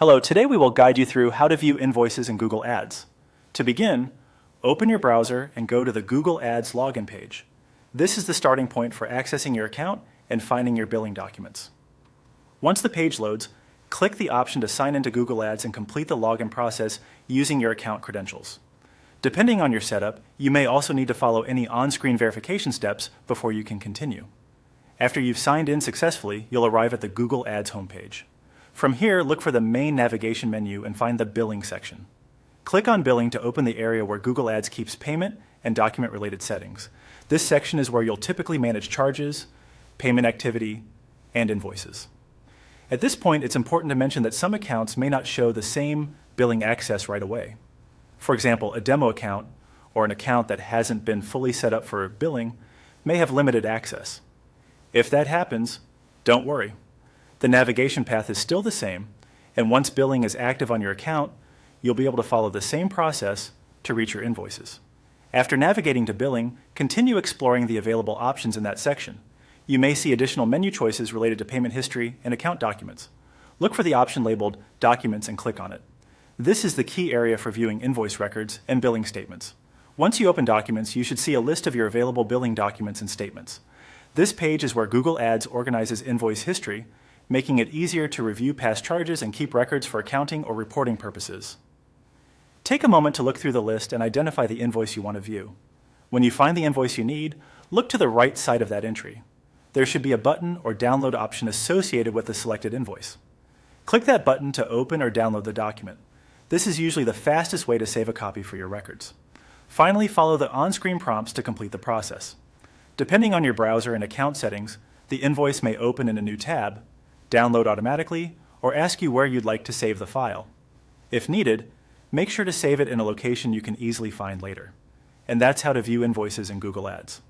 Hello, today we will guide you through how to view invoices in Google Ads. To begin, open your browser and go to the Google Ads login page. This is the starting point for accessing your account and finding your billing documents. Once the page loads, click the option to sign into Google Ads and complete the login process using your account credentials. Depending on your setup, you may also need to follow any on-screen verification steps before you can continue. After you've signed in successfully, you'll arrive at the Google Ads homepage. From here, look for the main navigation menu and find the Billing section. Click on Billing to open the area where Google Ads keeps payment and document-related settings. This section is where you'll typically manage charges, payment activity, and invoices. At this point, it's important to mention that some accounts may not show the same billing access right away. For example, a demo account or an account that hasn't been fully set up for billing may have limited access. If that happens, don't worry. The navigation path is still the same, and once billing is active on your account, you'll be able to follow the same process to reach your invoices. After navigating to billing, continue exploring the available options in that section. You may see additional menu choices related to payment history and account documents. Look for the option labeled Documents and click on it. This is the key area for viewing invoice records and billing statements. Once you open Documents, you should see a list of your available billing documents and statements. This page is where Google Ads organizes invoice history, making it easier to review past charges and keep records for accounting or reporting purposes. Take a moment to look through the list and identify the invoice you want to view. When you find the invoice you need, look to the right side of that entry. There should be a button or download option associated with the selected invoice. Click that button to open or download the document. This is usually the fastest way to save a copy for your records. Finally, follow the on-screen prompts to complete the process. Depending on your browser and account settings, the invoice may open in a new tab, download automatically, or ask you where you'd like to save the file. If needed, make sure to save it in a location you can easily find later. And that's how to view invoices in Google Ads.